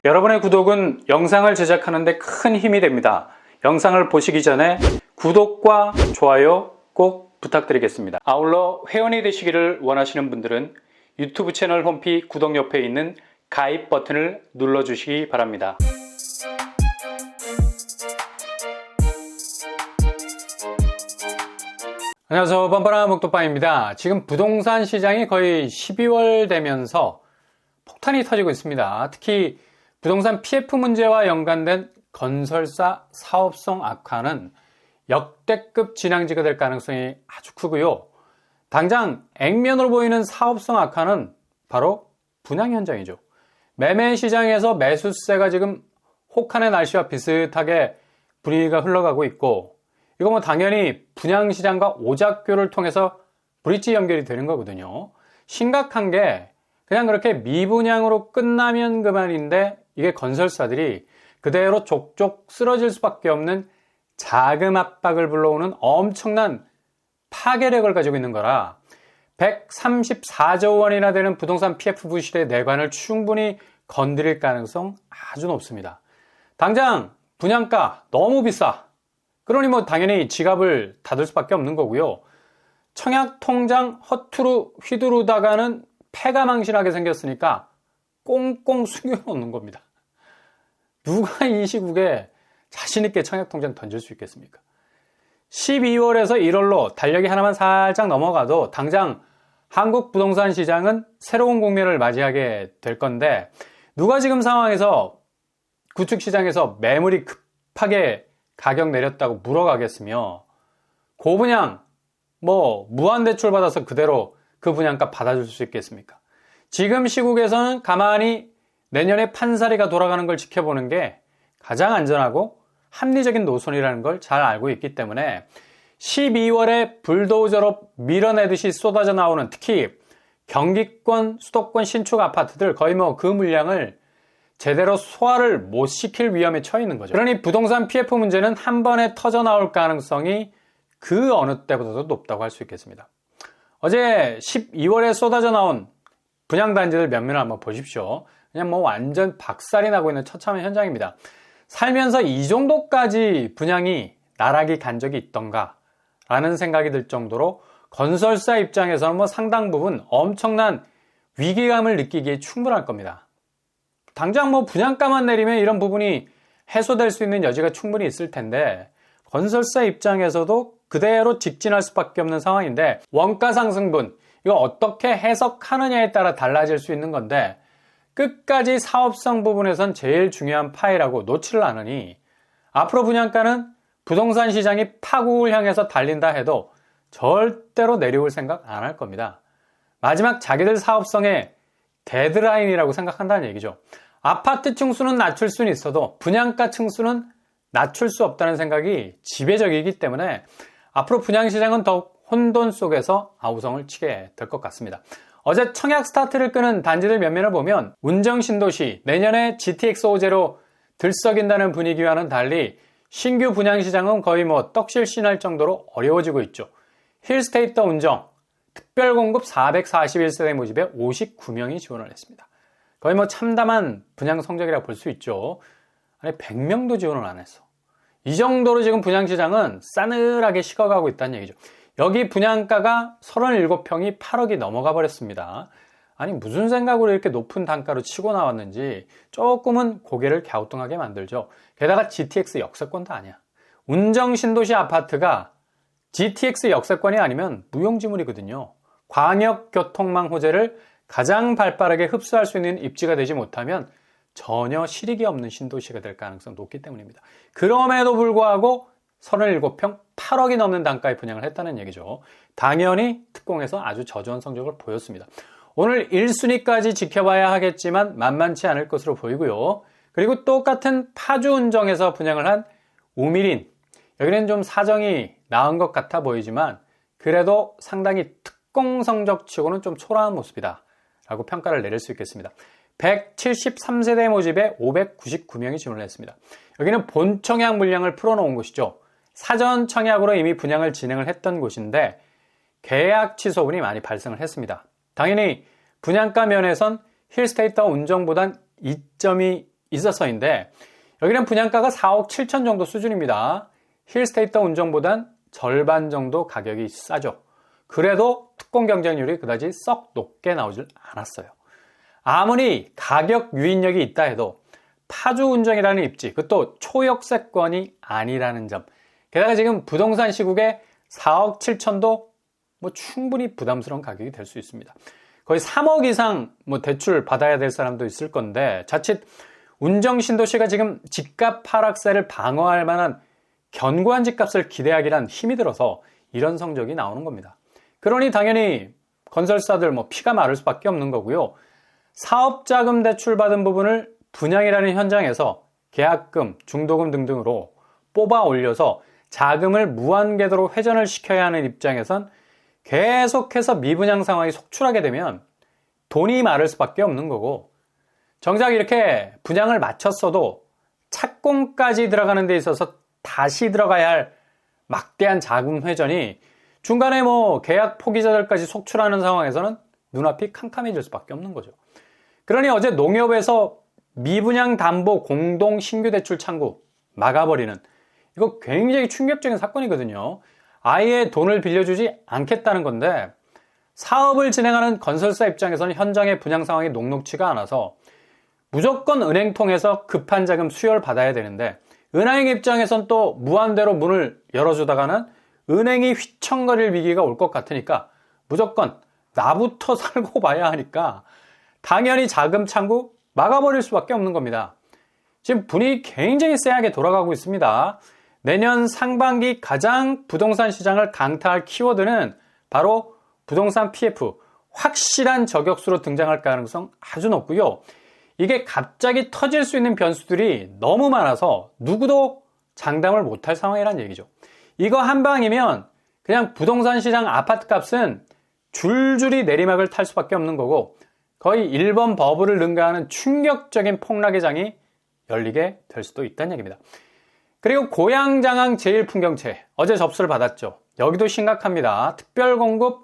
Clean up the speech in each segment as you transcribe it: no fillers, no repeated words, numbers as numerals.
여러분의 구독은 영상을 제작하는 데 큰 힘이 됩니다. 영상을 보시기 전에 구독과 좋아요 꼭 부탁드리겠습니다. 아울러 회원이 되시기를 원하시는 분들은 유튜브 채널 홈피 구독 옆에 있는 가입 버튼을 눌러주시기 바랍니다. 안녕하세요, 뻔뻔한 목도빵입니다. 지금 부동산 시장이 거의 12월 되면서 폭탄이 터지고 있습니다. 특히 부동산 PF 문제와 연관된 건설사 사업성 악화는 역대급 진앙지가 될 가능성이 아주 크고요. 당장 액면으로 보이는 사업성 악화는 바로 분양 현장이죠. 매매 시장에서 매수세가 지금 혹한의 날씨와 비슷하게 분위기가 흘러가고 있고, 이거 뭐 당연히 분양시장과 오작교를 통해서 브릿지 연결이 되는 거거든요. 심각한 게 그냥 그렇게 미분양으로 끝나면 그만인데, 이게 건설사들이 그대로 족족 쓰러질 수밖에 없는 자금 압박을 불러오는 엄청난 파괴력을 가지고 있는 거라 134조 원이나 되는 부동산 PF 부실의 내관을 충분히 건드릴 가능성 아주 높습니다. 당장 분양가 너무 비싸. 그러니 뭐 당연히 지갑을 닫을 수밖에 없는 거고요. 청약통장 허투루 휘두르다가는 패가 망신하게 생겼으니까 꽁꽁 숨겨놓는 겁니다. 누가 이 시국에 자신있게 청약통장 던질 수 있겠습니까? 12월에서 1월로 달력이 하나만 살짝 넘어가도 당장 한국 부동산 시장은 새로운 국면을 맞이하게 될 건데, 누가 지금 상황에서 구축시장에서 매물이 급하게 가격 내렸다고 물어가겠으며, 고분양 뭐 무한대출 받아서 그대로 그 분양가 받아줄 수 있겠습니까? 지금 시국에서는 가만히 내년에 판사리가 돌아가는 걸 지켜보는 게 가장 안전하고 합리적인 노선이라는 걸 잘 알고 있기 때문에 12월에 불도저로 밀어내듯이 쏟아져 나오는, 특히 경기권, 수도권 신축 아파트들 거의 뭐 그 물량을 제대로 소화를 못 시킬 위험에 처해 있는 거죠. 그러니 부동산 PF 문제는 한 번에 터져 나올 가능성이 그 어느 때보다도 높다고 할 수 있겠습니다. 어제 12월에 쏟아져 나온 분양단지들 몇몇을 한번 보십시오. 그냥 뭐 완전 박살이 나고 있는 처참한 현장입니다. 살면서 이 정도까지 분양이 나락이 간 적이 있던가 라는 생각이 들 정도로 건설사 입장에서는 뭐 상당 부분 엄청난 위기감을 느끼기에 충분할 겁니다. 당장 뭐 분양가만 내리면 이런 부분이 해소될 수 있는 여지가 충분히 있을 텐데, 건설사 입장에서도 그대로 직진할 수밖에 없는 상황인데, 원가 상승분 이거 어떻게 해석하느냐에 따라 달라질 수 있는 건데, 끝까지 사업성 부분에선 제일 중요한 파이라고 놓지를 않으니 앞으로 분양가는 부동산 시장이 파국을 향해서 달린다 해도 절대로 내려올 생각 안 할 겁니다. 마지막 자기들 사업성의 데드라인이라고 생각한다는 얘기죠. 아파트 층수는 낮출 수는 있어도 분양가 층수는 낮출 수 없다는 생각이 지배적이기 때문에 앞으로 분양시장은 더욱 혼돈 속에서 아우성을 치게 될 것 같습니다. 어제 청약 스타트를 끄는 단지들 몇몇을 보면 운정신도시, 내년에 GTX 호재로 들썩인다는 분위기와는 달리 신규 분양시장은 거의 뭐 떡실신할 정도로 어려워지고 있죠. 힐스테이터 운정, 특별공급 441세대 모집에 59명이 지원을 했습니다. 거의 뭐 참담한 분양 성적이라고 볼 수 있죠. 아니 100명도 지원을 안 했어. 이 정도로 지금 분양시장은 싸늘하게 식어가고 있다는 얘기죠. 여기 분양가가 37평이 8억이 넘어가 버렸습니다. 아니 무슨 생각으로 이렇게 높은 단가로 치고 나왔는지 조금은 고개를 갸우뚱하게 만들죠. 게다가 GTX 역세권도 아니야. 운정신도시 아파트가 GTX 역세권이 아니면 무용지물이거든요. 광역교통망 호재를 가장 발빠르게 흡수할 수 있는 입지가 되지 못하면 전혀 실익이 없는 신도시가 될 가능성이 높기 때문입니다. 그럼에도 불구하고 37평 8억이 넘는 단가에 분양을 했다는 얘기죠. 당연히 특공에서 아주 저조한 성적을 보였습니다. 오늘 1순위까지 지켜봐야 하겠지만 만만치 않을 것으로 보이고요. 그리고 똑같은 파주 운정에서 분양을 한 우미린, 여기는 좀 사정이 나은 것 같아 보이지만 그래도 상당히 특공 성적치고는 좀 초라한 모습이다 라고 평가를 내릴 수 있겠습니다. 173세대 모집에 599명이 지원을 했습니다. 여기는 본청약 물량을 풀어놓은 곳이죠. 사전 청약으로 이미 분양을 진행을 했던 곳인데 계약 취소분이 많이 발생을 했습니다. 당연히 분양가 면에선 힐스테이터 운정보단 2점이 있어서인데 여기는 분양가가 4억 7천 정도 수준입니다. 힐스테이터 운정보단 절반 정도 가격이 싸죠. 그래도 특공 경쟁률이 그다지 썩 높게 나오질 않았어요. 아무리 가격 유인력이 있다 해도 파주 운정이라는 입지, 그것도 초역세권이 아니라는 점. 게다가 지금 부동산 시국에 4억 7천도 충분히 부담스러운 가격이 될 수 있습니다. 거의 3억 이상 대출 받아야 될 사람도 있을 건데 자칫 운정 신도시가 지금 집값 하락세를 방어할 만한 견고한 집값을 기대하기란 힘이 들어서 이런 성적이 나오는 겁니다. 그러니 당연히 건설사들 피가 마를 수밖에 없는 거고요. 사업자금 대출 받은 부분을 분양이라는 현장에서 계약금, 중도금 등등으로 뽑아 올려서 자금을 무한궤도로 회전을 시켜야 하는 입장에선 계속해서 미분양 상황이 속출하게 되면 돈이 마를 수밖에 없는 거고, 정작 이렇게 분양을 마쳤어도 착공까지 들어가는 데 있어서 다시 들어가야 할 막대한 자금 회전이 중간에 계약 포기자들까지 속출하는 상황에서는 눈앞이 캄캄해질 수밖에 없는 거죠. 그러니 어제 농협에서 미분양 담보 공동 신규 대출 창구 막아버리는, 이거 굉장히 충격적인 사건이거든요. 아예 돈을 빌려주지 않겠다는 건데 사업을 진행하는 건설사 입장에서는 현장의 분양 상황이 녹록치가 않아서 무조건 은행 통해서 급한 자금 수혈 받아야 되는데, 은행 입장에선 또 무한대로 문을 열어주다가는 은행이 휘청거릴 위기가 올 것 같으니까 무조건 나부터 살고 봐야 하니까 당연히 자금 창구 막아버릴 수밖에 없는 겁니다. 지금 분위기 굉장히 쎄하게 돌아가고 있습니다. 내년 상반기 가장 부동산 시장을 강타할 키워드는 바로 부동산 PF, 확실한 저격수로 등장할 가능성 아주 높고요. 이게 갑자기 터질 수 있는 변수들이 너무 많아서 누구도 장담을 못할 상황이란 얘기죠. 이거 한 방이면 그냥 부동산 시장 아파트 값은 줄줄이 내리막을 탈 수밖에 없는 거고, 거의 1번 버블을 능가하는 충격적인 폭락의 장이 열리게 될 수도 있다는 얘기입니다. 그리고 고양장항 제1풍경채 어제 접수를 받았죠. 여기도 심각합니다. 특별공급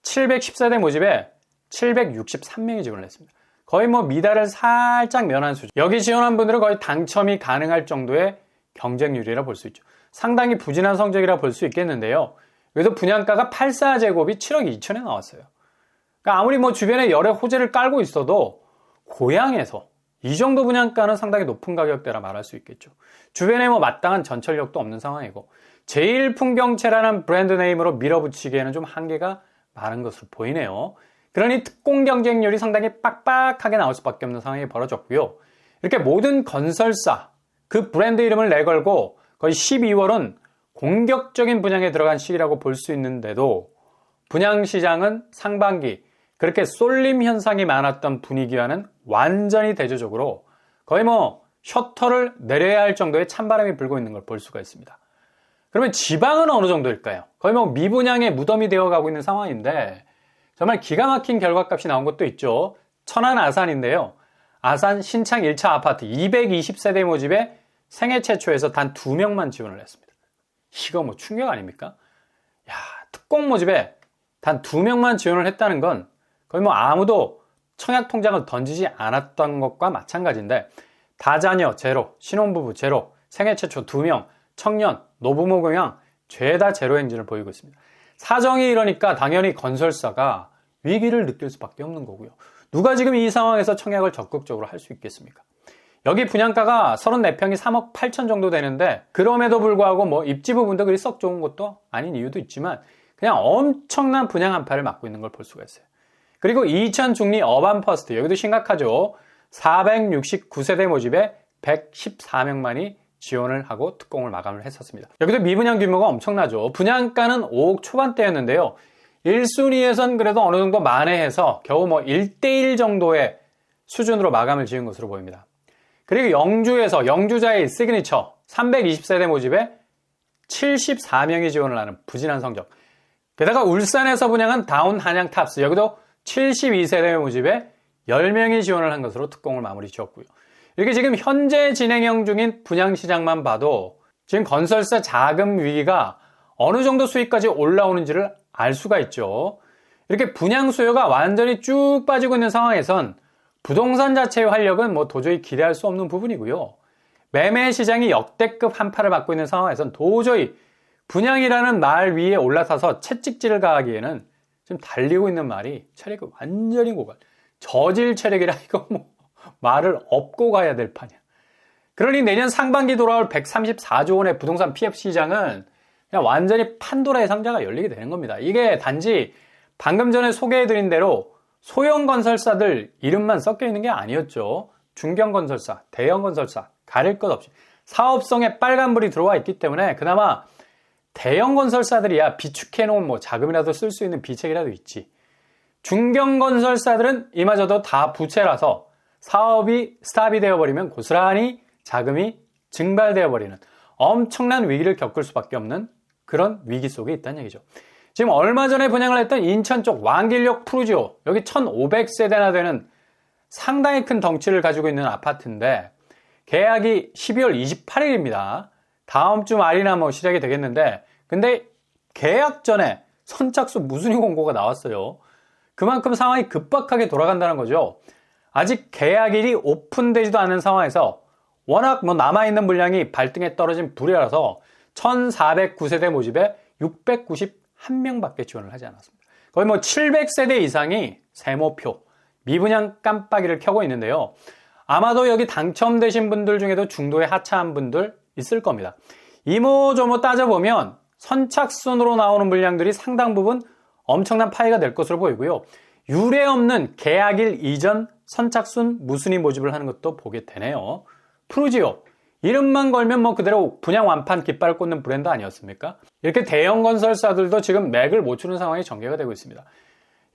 710세대 모집에 763명이 지원을 했습니다. 거의 미달을 살짝 면한 수준. 여기 지원한 분들은 거의 당첨이 가능할 정도의 경쟁률이라 볼 수 있죠. 상당히 부진한 성적이라 볼 수 있겠는데요. 그래도 분양가가 84제곱이 7억 2천에 나왔어요. 그러니까 아무리 주변에 열의 호재를 깔고 있어도 고향에서 이 정도 분양가는 상당히 높은 가격대라 말할 수 있겠죠. 주변에 마땅한 전철력도 없는 상황이고, 제1풍경채라는 브랜드 네임으로 밀어붙이기에는 좀 한계가 많은 것으로 보이네요. 그러니 특공 경쟁률이 상당히 빡빡하게 나올 수밖에 없는 상황이 벌어졌고요. 이렇게 모든 건설사 그 브랜드 이름을 내걸고 거의 12월은 공격적인 분양에 들어간 시기라고 볼 수 있는데도 분양시장은 상반기 그렇게 쏠림 현상이 많았던 분위기와는 완전히 대조적으로 거의 셔터를 내려야 할 정도의 찬바람이 불고 있는 걸 볼 수가 있습니다. 그러면 지방은 어느 정도일까요? 거의 미분양의 무덤이 되어가고 있는 상황인데 정말 기가 막힌 결과값이 나온 것도 있죠. 천안 아산인데요. 아산 신창 1차 아파트 220세대 모집에 생애 최초에서 단 2명만 지원을 했습니다. 이거 충격 아닙니까? 특공 모집에 단 2명만 지원을 했다는 건 거의 아무도 청약 통장을 던지지 않았던 것과 마찬가지인데, 다자녀 제로, 신혼부부 제로, 생애 최초 2명, 청년, 노부모 경향 죄다 제로 행진을 보이고 있습니다. 사정이 이러니까 당연히 건설사가 위기를 느낄 수밖에 없는 거고요. 누가 지금 이 상황에서 청약을 적극적으로 할 수 있겠습니까? 여기 분양가가 34평이 3억 8천 정도 되는데, 그럼에도 불구하고 입지 부분도 그리 썩 좋은 것도 아닌 이유도 있지만 그냥 엄청난 분양 한파를 맞고 있는 걸 볼 수가 있어요. 그리고 이천 중리 어반퍼스트, 여기도 심각하죠. 469세대 모집에 114명만이 지원을 하고 특공을 마감을 했었습니다. 여기도 미분양 규모가 엄청나죠. 분양가는 5억 초반대였는데요. 1순위에선 그래도 어느 정도 만회해서 겨우 1대1 정도의 수준으로 마감을 지은 것으로 보입니다. 그리고 영주에서 영주자의 시그니처 320세대 모집에 74명이 지원을 하는 부진한 성적. 게다가 울산에서 분양한 다운 한양 탑스, 여기도 72세대 모집에 10명이 지원을 한 것으로 특공을 마무리 지었고요. 이렇게 지금 현재 진행형 중인 분양시장만 봐도 지금 건설사 자금 위기가 어느 정도 수익까지 올라오는지를 알 수가 있죠. 이렇게 분양 수요가 완전히 쭉 빠지고 있는 상황에선 부동산 자체의 활력은 뭐 도저히 기대할 수 없는 부분이고요. 매매 시장이 역대급 한파를 받고 있는 상황에선 도저히 분양이라는 말 위에 올라타서 채찍질을 가하기에는 지금 달리고 있는 말이 체력이 완전히 고갈. 저질 체력이라 이거 뭐 말을 업고 가야 될 판이야. 그러니 내년 상반기 돌아올 134조 원의 부동산 PF 시장은 그냥 완전히 판도라의 상자가 열리게 되는 겁니다. 이게 단지 방금 전에 소개해드린 대로 소형 건설사들 이름만 섞여 있는 게 아니었죠. 중견 건설사, 대형 건설사 가릴 것 없이 사업성에 빨간불이 들어와 있기 때문에 그나마 대형 건설사들이야 비축해놓은 뭐 자금이라도 쓸 수 있는 비책이라도 있지. 중견 건설사들은 이마저도 다 부채라서 사업이 스탑이 되어버리면 고스란히 자금이 증발되어 버리는 엄청난 위기를 겪을 수밖에 없는 그런 위기 속에 있다는 얘기죠. 지금 얼마 전에 분양을 했던 인천 쪽 왕길역 푸르지오, 여기 1500세대나 되는 상당히 큰 덩치를 가지고 있는 아파트인데 계약이 12월 28일입니다. 다음 주 말이나 뭐 시작이 되겠는데, 근데 계약 전에 선착순 무순위 공고가 나왔어요. 그만큼 상황이 급박하게 돌아간다는 거죠. 아직 계약일이 오픈되지도 않은 상황에서 워낙 뭐 남아있는 물량이 발등에 떨어진 불이라서 1409세대 모집에 691명밖에 지원을 하지 않았습니다. 거의 뭐 700세대 이상이 세모표, 미분양 깜빡이를 켜고 있는데요. 아마도 여기 당첨되신 분들 중에도 중도에 하차한 분들 있을 겁니다. 이모저모 따져보면 선착순으로 나오는 물량들이 상당 부분 엄청난 파이가 될 것으로 보이고요. 유례없는 계약일 이전 선착순 무순위 모집을 하는 것도 보게 되네요. 푸르지오, 이름만 걸면 뭐 그대로 분양 완판 깃발을 꽂는 브랜드 아니었습니까? 이렇게 대형 건설사들도 지금 맥을 못 추는 상황이 전개가 되고 있습니다.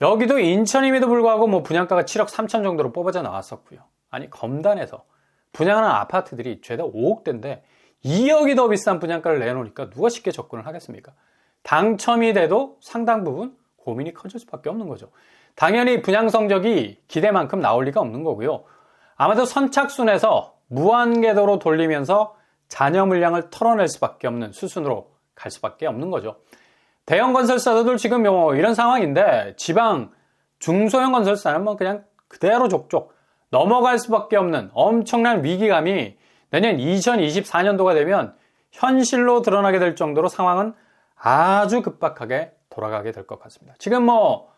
여기도 인천임에도 불구하고 뭐 분양가가 7억 3천 정도로 뽑아져 나왔었고요. 아니 검단에서 분양하는 아파트들이 최대 5억대인데 2억이 더 비싼 분양가를 내놓으니까 누가 쉽게 접근을 하겠습니까? 당첨이 돼도 상당 부분 고민이 커질 수밖에 없는 거죠. 당연히 분양 성적이 기대만큼 나올 리가 없는 거고요. 아마도 선착순에서 무한궤도로 돌리면서 잔여 물량을 털어낼 수밖에 없는 수순으로 갈 수밖에 없는 거죠. 대형 건설사들 지금 뭐 이런 상황인데 지방 중소형 건설사는 뭐 그냥 그대로 족족 넘어갈 수밖에 없는 엄청난 위기감이 내년 2024년도가 되면 현실로 드러나게 될 정도로 상황은 아주 급박하게 돌아가게 될 것 같습니다. 지금 뭐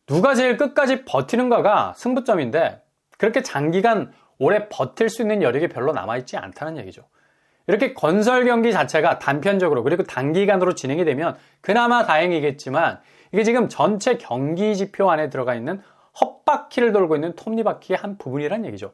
누가 제일 끝까지 버티는가가 승부점인데 그렇게 장기간 오래 버틸 수 있는 여력이 별로 남아있지 않다는 얘기죠. 이렇게 건설 경기 자체가 단편적으로 그리고 단기간으로 진행이 되면 그나마 다행이겠지만 이게 지금 전체 경기 지표 안에 들어가 있는 헛바퀴를 돌고 있는 톱니바퀴의 한 부분이란 얘기죠.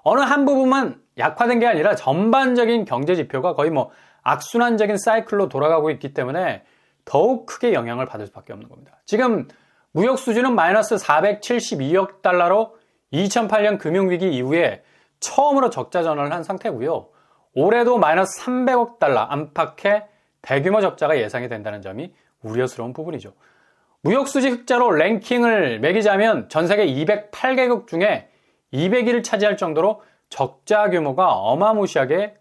어느 한 부분만 약화된 게 아니라 전반적인 경제 지표가 거의 뭐 악순환적인 사이클로 돌아가고 있기 때문에 더욱 크게 영향을 받을 수밖에 없는 겁니다. 지금 무역 수지는 마이너스 472억 달러로 2008년 금융위기 이후에 처음으로 적자 전환을 한 상태고요. 올해도 마이너스 300억 달러 안팎의 대규모 적자가 예상이 된다는 점이 우려스러운 부분이죠. 무역수지 흑자로 랭킹을 매기자면 전 세계 208개국 중에 200위를 차지할 정도로 적자 규모가 어마무시하게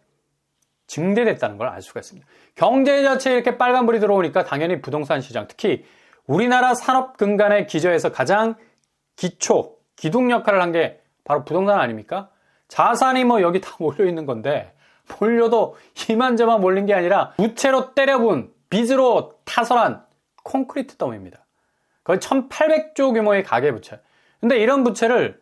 증대됐다는 걸 알 수가 있습니다. 경제 자체에 이렇게 빨간불이 들어오니까 당연히 부동산 시장, 특히 우리나라 산업 근간의 기저에서 가장 기둥 역할을 한 게 바로 부동산 아닙니까? 자산이 뭐 여기 다 몰려있는 건데 몰려도 이만저만 몰린 게 아니라 부채로 때려본 빚으로 타설한 콘크리트 더미입니다. 거의 1800조 규모의 가계부채. 근데 이런 부채를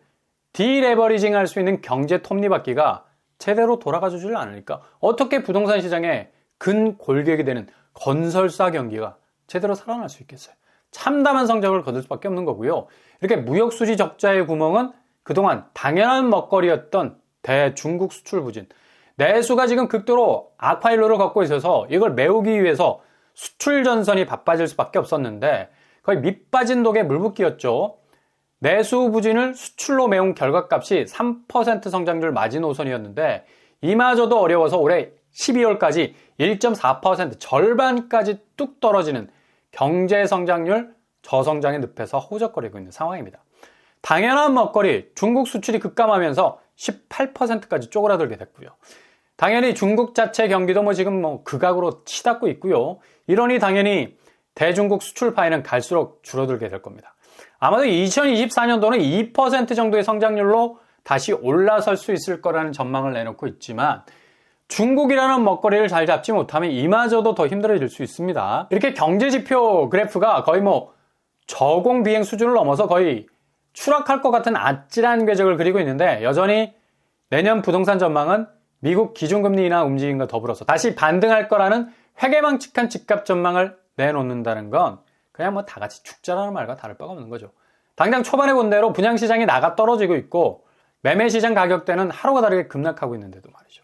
디레버리징 할 수 있는 경제 톱니바퀴가 제대로 돌아가주질 않으니까 어떻게 부동산 시장에 근골격이 되는 건설사 경기가 제대로 살아날 수 있겠어요? 참담한 성적을 거둘 수밖에 없는 거고요. 이렇게 무역수지 적자의 구멍은 그동안 당연한 먹거리였던 대중국 수출 부진. 내수가 지금 극도로 악화일로를 걷고 있어서 이걸 메우기 위해서 수출 전선이 바빠질 수밖에 없었는데 거의 밑빠진 독에 물붓기였죠. 내수 부진을 수출로 메운 결과값이 3% 성장률 마지노선이었는데 이마저도 어려워서 올해 12월까지 1.4% 절반까지 뚝 떨어지는 경제 성장률 저성장의 늪에서 허우적거리고 있는 상황입니다. 당연한 먹거리 중국 수출이 급감하면서 18%까지 쪼그라들게 됐고요. 당연히 중국 자체 경기도 뭐 지금 뭐 극악으로 치닫고 있고요. 이러니 당연히 대중국 수출 파이는 갈수록 줄어들게 될 겁니다. 아마도 2024년도는 2% 정도의 성장률로 다시 올라설 수 있을 거라는 전망을 내놓고 있지만 중국이라는 먹거리를 잘 잡지 못하면 이마저도 더 힘들어질 수 있습니다. 이렇게 경제지표 그래프가 거의 저공 비행 수준을 넘어서 거의 추락할 것 같은 아찔한 궤적을 그리고 있는데 여전히 내년 부동산 전망은 미국 기준금리 인하 움직임과 더불어서 다시 반등할 거라는 회개망측한 집값 전망을 내놓는다는 건 그냥 다 같이 축자라는 말과 다를 바가 없는 거죠. 당장 초반에 본 대로 분양시장이 나가 떨어지고 있고 매매시장 가격대는 하루가 다르게 급락하고 있는데도 말이죠.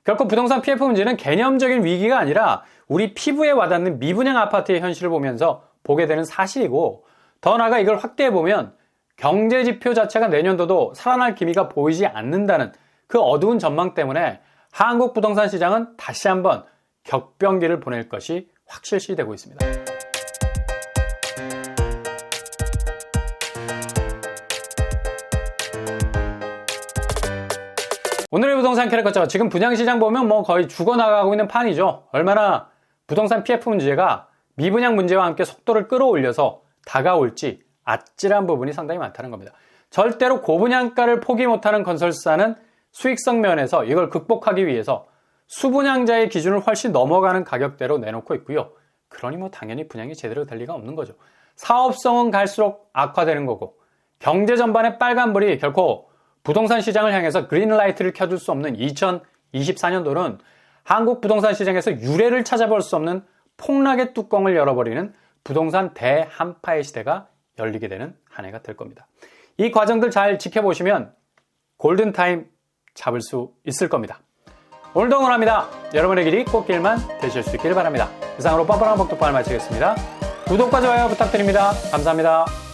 결코 부동산 PF 문제는 개념적인 위기가 아니라 우리 피부에 와닿는 미분양 아파트의 현실을 보면서 보게 되는 사실이고 더 나아가 이걸 확대해보면 경제지표 자체가 내년도도 살아날 기미가 보이지 않는다는 그 어두운 전망 때문에 한국 부동산 시장은 다시 한번 격변기를 보낼 것이 확실시되고 있습니다. 오늘의 부동산 캐릭터죠. 지금 분양시장 보면 거의 죽어나가고 있는 판이죠. 얼마나 부동산 PF 문제가 미분양 문제와 함께 속도를 끌어올려서 다가올지 아찔한 부분이 상당히 많다는 겁니다. 절대로 고분양가를 포기 못하는 건설사는 수익성 면에서 이걸 극복하기 위해서 수분양자의 기준을 훨씬 넘어가는 가격대로 내놓고 있고요. 그러니 당연히 분양이 제대로 될 리가 없는 거죠. 사업성은 갈수록 악화되는 거고 경제 전반의 빨간불이 결코 부동산 시장을 향해서 그린라이트를 켜줄 수 없는 2024년도는 한국 부동산 시장에서 유례를 찾아볼 수 없는 폭락의 뚜껑을 열어버리는 부동산 대한파의 시대가 열리게 되는 한 해가 될 겁니다. 이 과정들 잘 지켜보시면 골든타임 잡을 수 있을 겁니다. 오늘도 응원합니다. 여러분의 길이 꽃길만 되실 수 있기를 바랍니다. 이상으로 뻔뻔한 복덕방을 마치겠습니다. 구독과 좋아요 부탁드립니다. 감사합니다.